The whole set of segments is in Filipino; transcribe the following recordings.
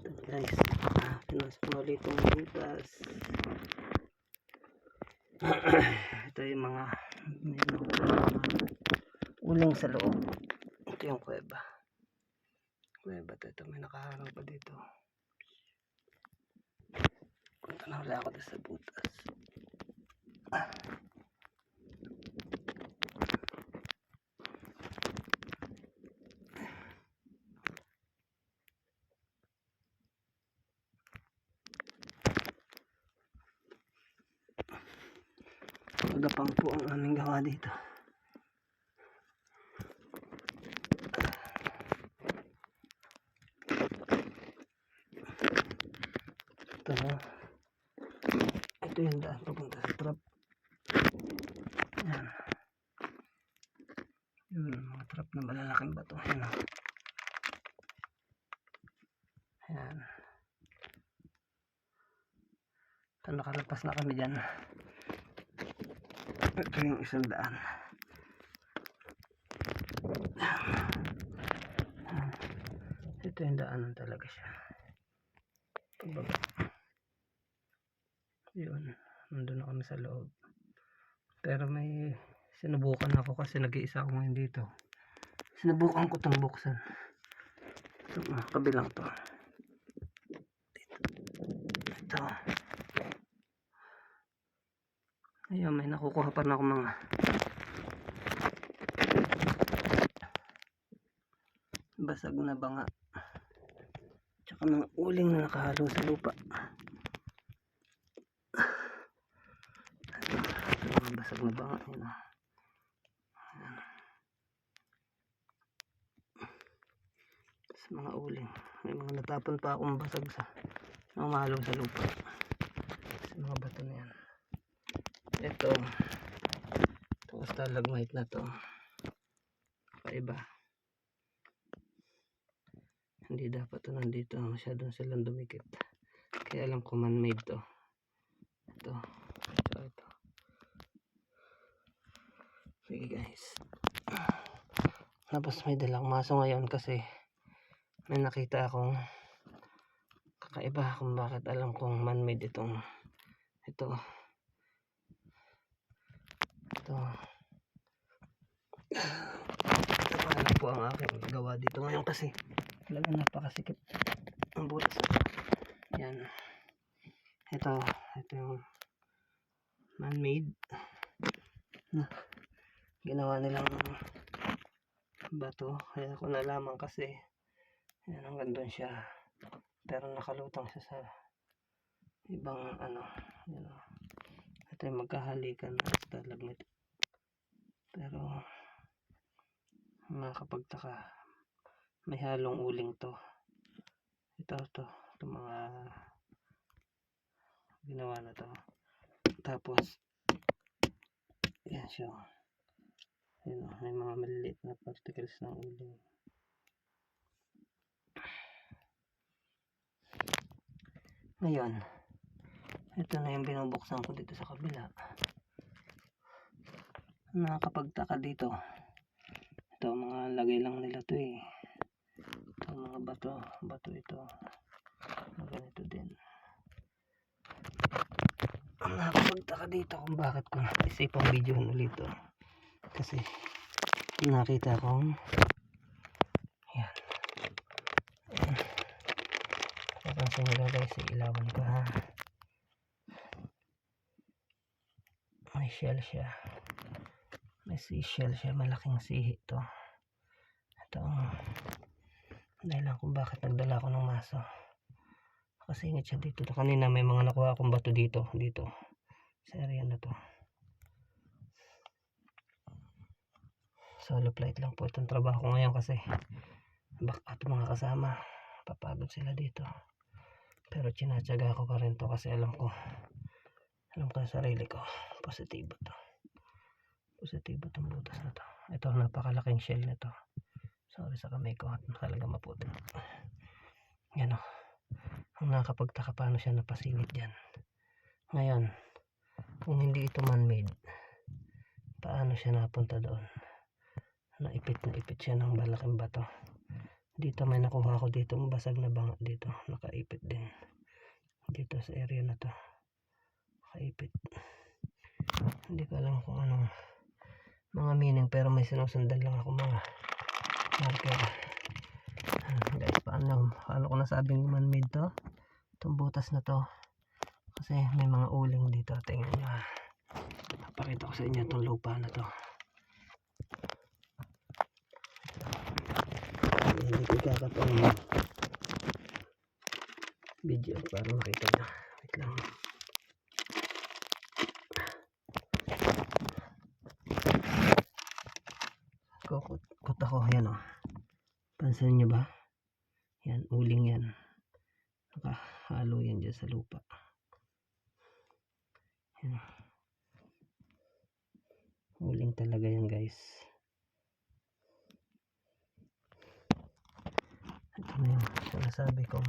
Guys, pinas ko ulit itong butas. Ito yung mga uling sa loob. Ito yung kuweba. Ito may nakaharang pa dito. Punta na wala ako sa butas. Magapang po ang aming gawa dito. Ito yung daan papunta sa trap. Yan. Yun, mga trap na malalaking bato. Yan. Yan. Ito, nakalapas na kami dyan. Ito yung isang daan. Ito yung daanan talaga siya. Pababa. Yun, nandun na kami sa loob. Pero may sinubukan ako kasi nag-iisa ako ngayon dito. Sinubukan ko itong buksan. Ito, kabilang to. Ito. Ayun, may nakukuha pa na ako mga basag na banga. Tsaka mga uling na nakahalo sa lupa. Ito mga basag na banga. Ayun. Sa mga uling. May mga natapon pa akong basag sa mga mahalo sa lupa. Sa mga bato na yan. Ito stalagmite na to. Paiba. Hindi dapat ito nandito. Masyadong silang dumikit. Kaya alam ko man-made to. Ito. Sige guys. Tapos may dalang maso ngayon kasi may nakita akong kakaiba kung bakit alam kong man-made itong ito. Ano po ang aking gawa dito ngayon kasi talagang napakasikip ang butas. Yan. Ito yung man-made na ginawa nilang bato. Kaya ako nalaman kasi yan, hanggang doon siya. Pero nakalutang siya sa ibang ano. Yan. Ito yung magkahalikan na stalagmite. Pero nakakapagtaka, may halong uling to. Ito mga ginawa na to. Tapos yan siya. Yan, may mga maliliit na particles ng uling. Ngayon, ito na yung binubuksan ko dito sa kabila. Nakakapagtaka dito. Ito mga lagay lang nila to eh. Ito mga bato ito. Ganito din. Nakakapagtaka dito kung bakit ko isipang video ulit to. Kasi nakita kong yan. Napansin nyo guys, ilawan ko ha. May shell siya. May seashell siya. Malaking sihi to. Ito dahil lang kung bakit nagdala ko ng maso. Kasi ingat siya dito. Kanina may mga nakuha akong bato dito sa area na to. Solo flight lang po itong trabaho ko ngayon kasi back up mga kasama. Papagod sila dito. Pero tinatsaga ko pa rin to kasi alam ko sa sarili ko positibo to. Positibo tong butas na to. Ito napakalaking shell nito. Sorry sa kamay ko at talaga maputi. Yan o. Ang nakakapagtaka paano siya napasingit dyan. Ngayon, kung hindi ito man-made, paano siya napunta doon? Naipit siya ng malaking bato. Dito may nakuha ko dito basag na banga dito, nakaipit din dito sa area na to, nakaipit. Hindi ko alam kung anong mga meaning, pero may sinusundan lang ako mga marker. Guys, paano ko nasabing man-made to, itong butas na to, kasi may mga uling dito. Tingnan nyo, napakita ko sa inyo itong lupa na to. Hindi ko kakatong video para makita nyo. Wait lang. Kukot ako, yan o. Pansin nyo ba? Yan, uling yan. Nakahalo yan dyan sa lupa. Yan. Uling talaga yan, guys. Ito na yung sinasabi kong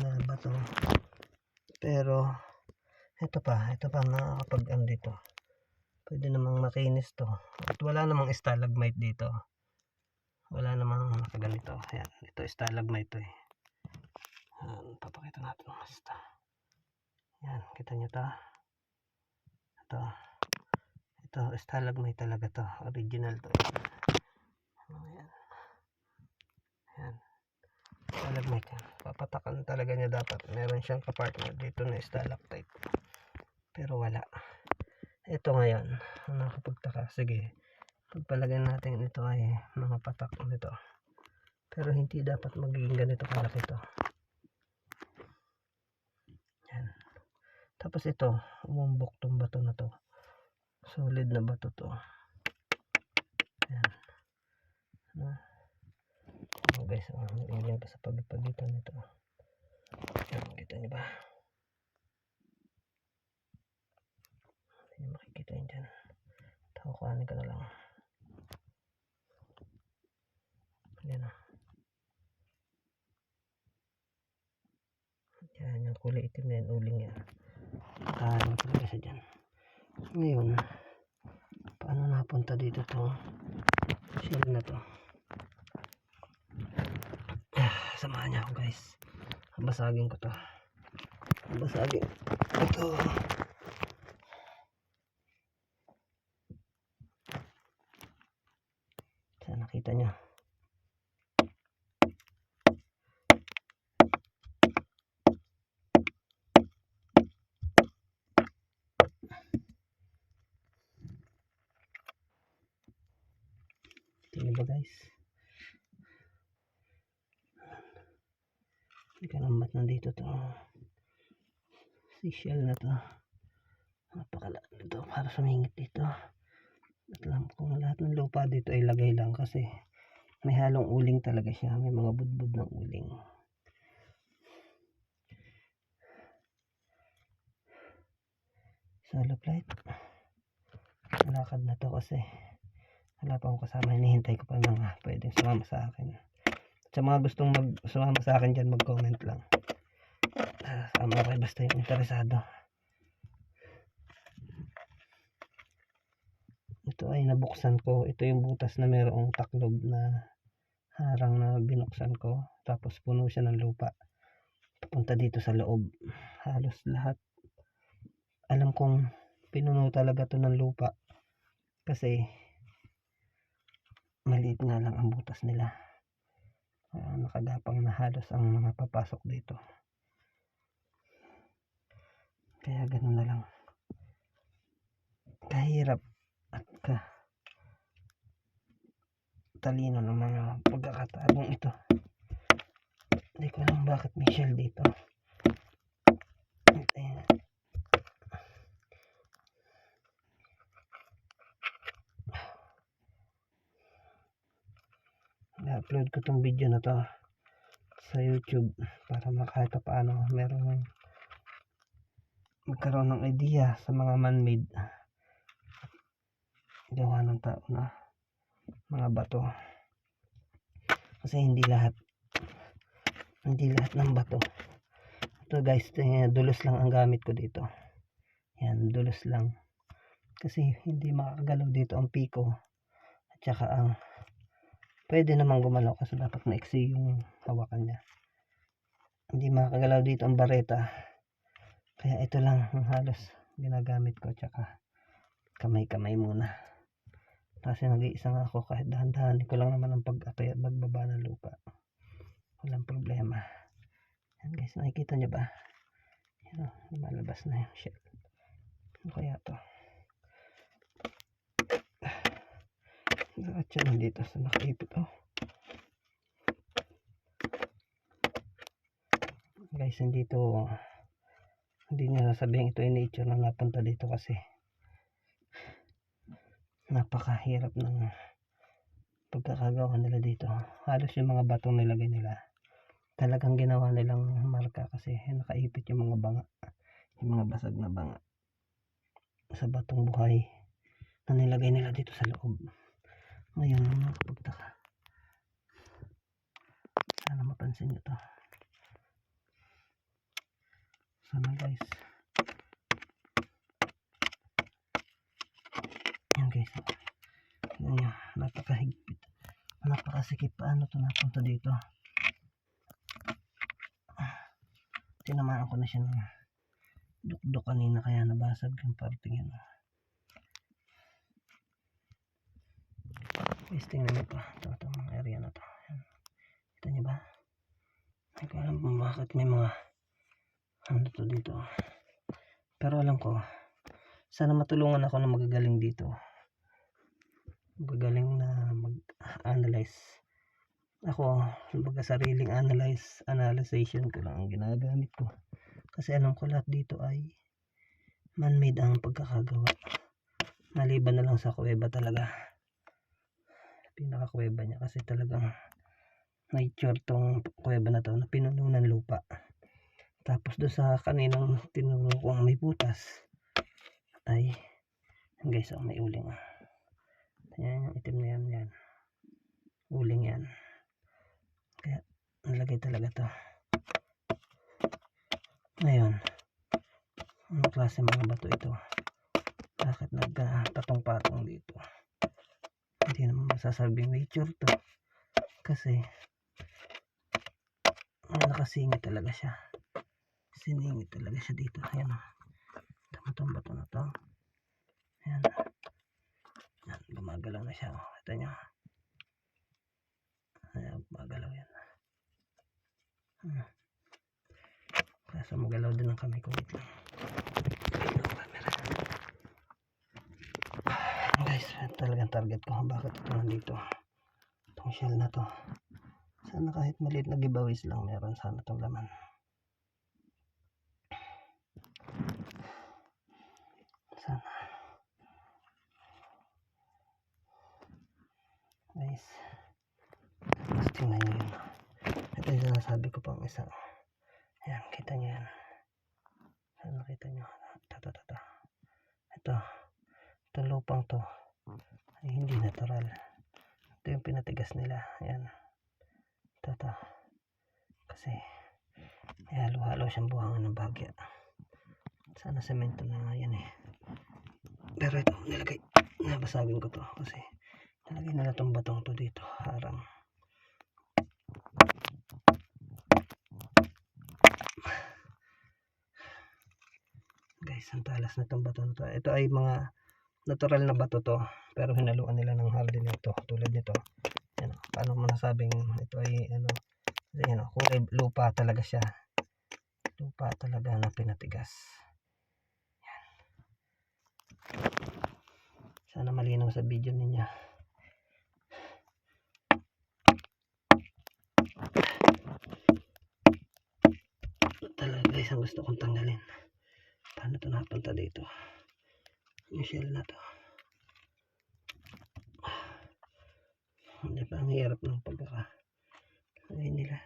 na bato. Pero ito pa nakakapag dito. Pwede namang makinis to. At wala namang stalagmite dito. Wala namang nakaganito. Ayan, ito stalagmite to eh. Papakita natin ang basta. Yan, kita nyo to. Ito stalagmite talaga to. Original to. Ayan. Ayan. Stalagmite yan. Papatakan talaga niya dapat. Meron siyang kapartner dito na stalactite. Pero wala. Ito ngayon, nakapagtaka. Sige, pagpalagay natin ito ay mga patak nito. Pero hindi dapat magiging ganito kalaki ito. Yan. Tapos ito, umumbok tong bato na to. Solid na bato to. Yan. Oh guys, yan pa sa pagitan nito. Yan, kita niyo ba? Hindi makikita yun dyan. Takukanin ka na lang. Yan o. Yan, yung kulay itim na yan, uling yan. Nakahanap talaga siya dyan. Ngayon, paano napunta dito to shell na to? Samahan niya ako guys. Basagin ko to. Basagin. Ito. Saan nakita niyo? Tingnan ba guys? Ikalambat na dito to. Seashell na to. Napakalaki nito para sumingit dito. At alam ko lahat ng lupa dito ay lagay lang kasi may halong uling talaga siya. May mga budbud ng uling. Solo flight. Lakad na to kasi wala pa akong kasama. Hinihintay ko pa mga pwedeng sumama sa akin. Sa mga gustong sumama sa akin dyan, mag-comment lang. Sama kayo basta yung interesado. Ito ay nabuksan ko. Ito yung butas na mayroong taklob na harang na binuksan ko. Tapos puno siya ng lupa. Papunta dito sa loob. Halos lahat. Alam kong pinuno talaga to ng lupa. Kasi maliit nga lang ang butas nila. Nakagapang na halos ang mga papasok dito. Kaya ganun na lang. Kahirap at talino ng mga pagkakatagong ito. Hindi ko alam bakit may shell dito. Ayan. Na-upload ko tong video na to sa YouTube para kahit paano meron magkaroon ng idea sa mga man-made gawa ng tao na mga bato. Kasi hindi lahat ng bato. Ito guys, dulos lang ang gamit ko dito. Yan, dulos lang. Kasi hindi makakagalaw dito ang piko at saka ang Pwede namang gumalaw kasi dapat maiksi yung hawakan niya. Hindi makakagalaw dito ang bareta. Kaya ito lang ang halos ginagamit ko, tsaka kamay-kamay muna. Kasi nag-iisa nga ako, kahit dahan-dahan ko lang naman ang pag-akyat magbaba ng lupa. Walang problema. Yan guys, nakikita nyo ba? Yan, lumalabas na yung shell. Ano kaya to? At siya nandito sa nakaipit. Oh. Guys, hindi nyo sasabihin ito ay nature na napunta dito kasi napakahirap ng pagkakagawa nila dito. Halos yung mga batong nilagay nila talagang ginawa nilang marka kasi nakaipit yung mga banga, yung mga basag na banga sa batong buhay na nilagay nila dito sa loob. Ngayon, pagtaka, sana mapansin nyo to. Sana guys. Yan guys, yan nyo, napakahigpit, napakasikip. Paano to napunta dito? Tinamaan ko na siya ng dukdok kanina kaya nabasag yung parting yan. Guys, tingnan nyo pa ito mga area na to. Yan. Kita nyo ba? Hindi ko alam kung bakit may mga ano to dito, pero alam ko sana matulungan ako na magagaling dito, magagaling na mag-analyze ako. Kumbaga sariling analyzation ko lang ang ginagamit ko kasi alam ko lahat dito ay man-made ang pagkakagawa, maliban na lang sa kuweba talaga, pinaka kuweba niya kasi talagang nature tong kuweba na to na pinuno ng lupa. Tapos do sa kaninang tinuro kong may butas ay guys, may uling. Ayan yung itim na yan, uling yan. Kaya nalagay talaga to. Ngayon, anong klase mga bato ito? Bakit nagpatong-patong dito? Hindi naman masasabing nature to kasi nakasingit talaga siya, siningit talaga siya dito. Ayan o, itong bato na to, ayan, yan, gumagalaw na siya. Kita nyo, ayan, gumagalaw yan. Kaso magalaw din ang kamay ko. Wait lang, camera. Guys, talagang target ko. Bakit ito nandito? Itong shell na to, sana kahit maliit na giveaways lang meron sana itong laman. Sana guys, mas tingnan nyo yun. Ito yung sinasabi ko pang isa. Ayan, kita nyo yan. Sana nakita nyo. Ito lupang to ay hindi natural. Ito yung pinatigas nila. Ayan, ito kasi may halo-halo siyang buhangan ng bahagya. Sana semento na nga yan eh, pero ito nilagay, nabasagin ko to kasi nilagay nila itong batong to dito, harang. Guys, ang talas na itong bato na to. Ito ay mga natural na bato to, pero hinaluan nila ng hardener to, tulad nito. Yan, paano mo nasabing ito ay ano, yan, kulay lupa talaga siya, lupa talaga na pinatigas. Yan. Sana malinaw sa video ninyo. Talaga guys, ang gusto kong tanggalin. Paano ito napunta dito? Yung shell na to, hindi pa, ang hirap ng pagkakalagay nila.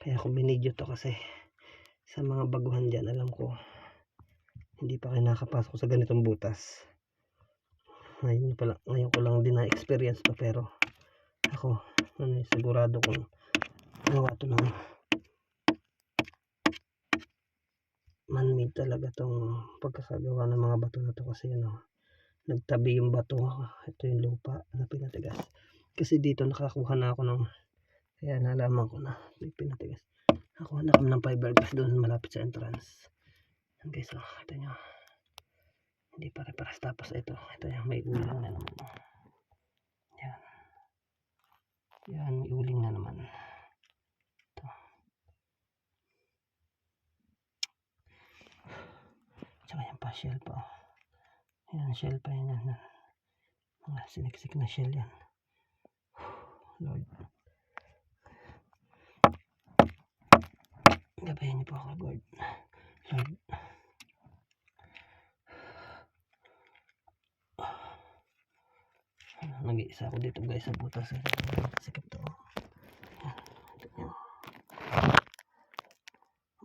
Kaya ako binidyo to kasi sa mga baguhan dyan, alam ko hindi pa kayo nakapasok sa ganitong butas. Ngayon ko lang din na-experience to, pero ako sigurado kung gawa to ng man-made talaga tong pagkakagawa ng mga bato na to kasi nagtabi yung bato. Ito yung lupa na pinatigas. Kasi dito nakakuha na ako ng, kaya nalaman ko na may pinatigas. Nakuha na kami ng fiberglass doon malapit sa entrance. Yan guys, ito nyo. Hindi pare-paras. Tapos ito yung may uling na naman. Yan. Yan, may uling na naman. Ito. Tsaka yan pa, shell pa. Yan, shell pa yan. Mga siniksik na shell yan. Lord. Gabayan niyo po ako, Lord. Lord. Nag-iisa ako dito guys sa butas. Sikip to.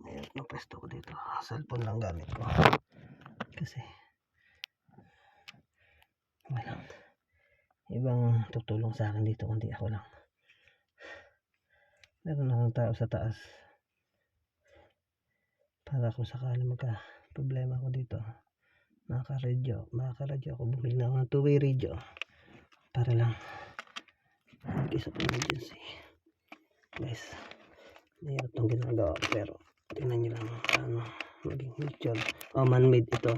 Ngayon, napesto ko dito. Cellphone lang gamit ko. Kasi walang ibang tutulong sa akin dito kundi ako lang. Meron akong tao sa taas para kung sakali magka problema ako dito, makaka-radio ako. Bumili na ako ng two-way radio para lang in case of emergency. Guys, mayroon itong ginagawa pero tingnan nyo lang maging mutual man-made ito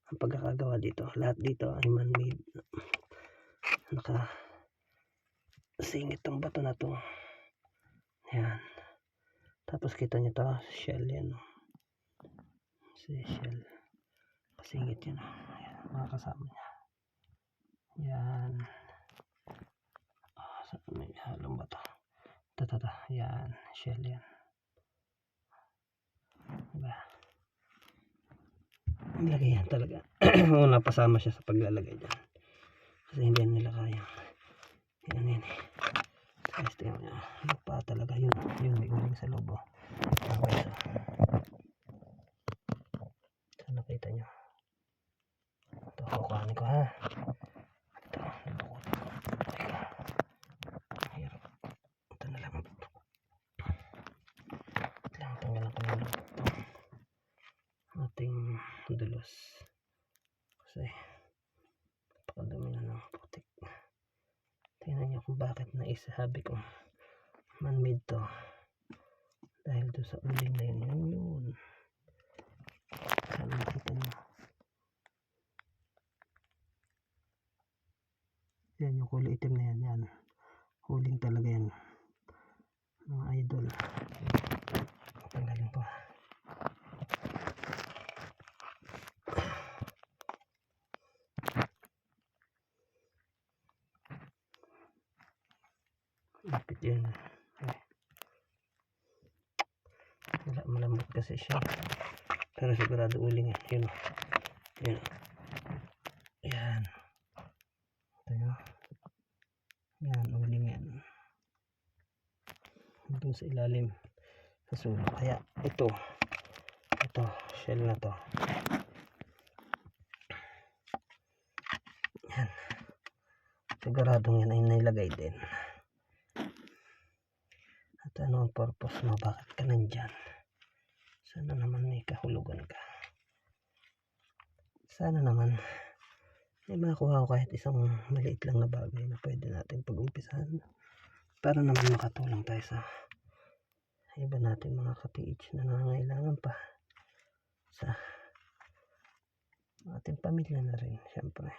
ang pagkakagawa dito. Lahat dito ay man-made. Naka singit tong bato na to. Yan. Tapos kita nyo to, shell yan. Si shell. Kasingit yan. Yan, mga kasama niya. Yan. May halong bato. Yan, shell yan. Diba? Lagay yan talaga. Una pasama siya sa paglalagay dyan. Kasi hindi nila kaya. Yan. Guys, tingnan nyo. Lupa talaga yun. Yun, may uling sa loob. Okay, so nakita nyo. Ito, kukuhanin ko ha. Ito, nabukutin ko. Hirap. Ito na lang. Tanggalan ko na lang ating dulos. Kasi napakadami na ng putik. Tingnan nyo kung bakit naisabi ko man-made to. Dahil doon sa uling na yun. Sana makita nyo. Yan yung kulay itim na yan. Huling talaga yan. Mga idol. Tanggalin po. Lapit yan. Wala, malambot kasi siya. Pero sigurado uling yan. Yun. Yan. Ito yun. Yan, uling yan. Doon sa ilalim. Sa sulok. Kaya ito, shell na to. Yan. Siguradong yan ay nailagay din. At ano ang purpose mo? Bakit ka nandyan? Sana naman may kahulugan ka. Sana naman may makakuha ko kahit isang maliit lang na bagay na pwede natin pag-umpisahan para naman makatulong tayo sa iba natin mga ka-PH na nangangailangan pa sa ating pamilya na rin syempre.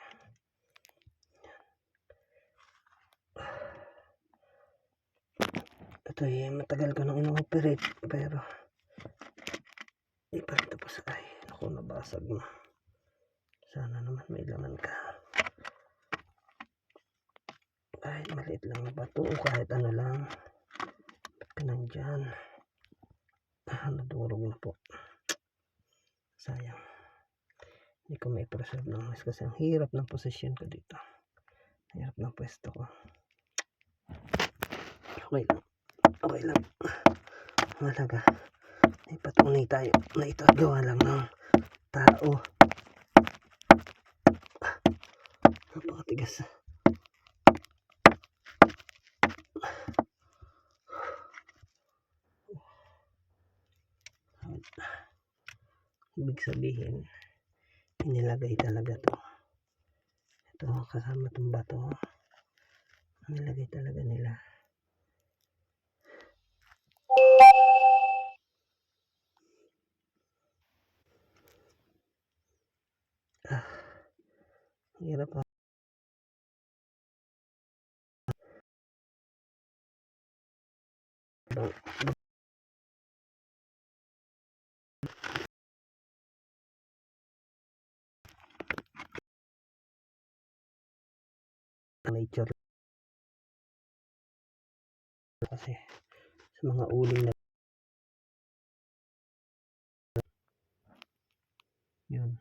Ito matagal ko nang ino-operate pero di pa rin tapos. Ay naku, nabasag na. Sana naman may laman ka kahit maliit lang na bato o kahit ano lang. Ba't ka nandyan? Nadurog na po. Sayang. Hindi ko may preserve ng mas kasi ang hirap ng posisyon ko dito. Hirap ng pwesto ko. Okay lang. Malaga. May patunay tayo na ito gawa lang ng tao. Napakatigas. ibig sabihin inilagay talaga to. Ito kasama tong bato, nilagay talaga nila. Hirap pa. Nature kasi sa mga uling na yun.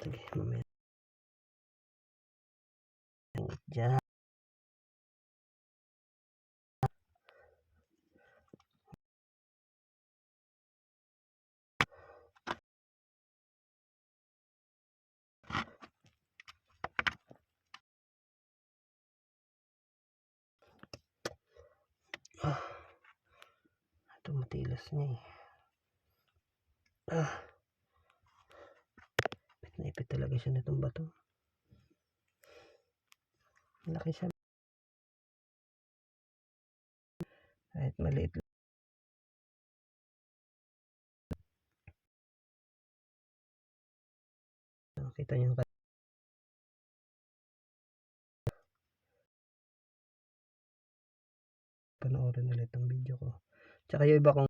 Sige, mamaya dyan. Ito matilas niya eh. Naipit talaga siya nitong bato. Malaki siya. Kahit maliit lang. Nakita niyo panoorin ulit ang video ko. Tsaka yung iba kong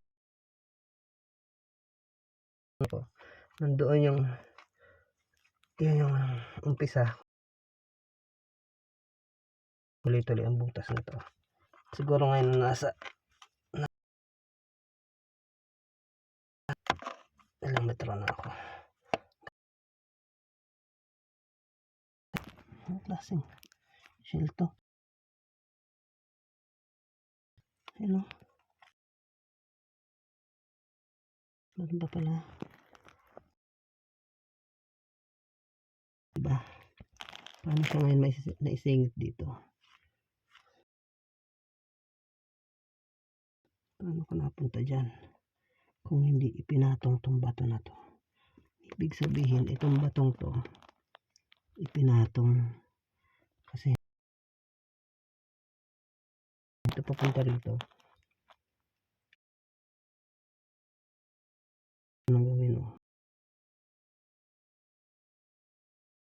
nandoon yung umpisa. Tuloy-tuloy ang butas na to. Siguro ngayon nasa ilang metro na ako. Ang klaseng shell to. Ano? Ano ba pala? Diba? Paano siya ngayon naisingit dito? Paano ko napunta dyan? Kung hindi ipinatong tong bato na to. Ibig sabihin itong batong to ipinatong kasi ito papunta rito.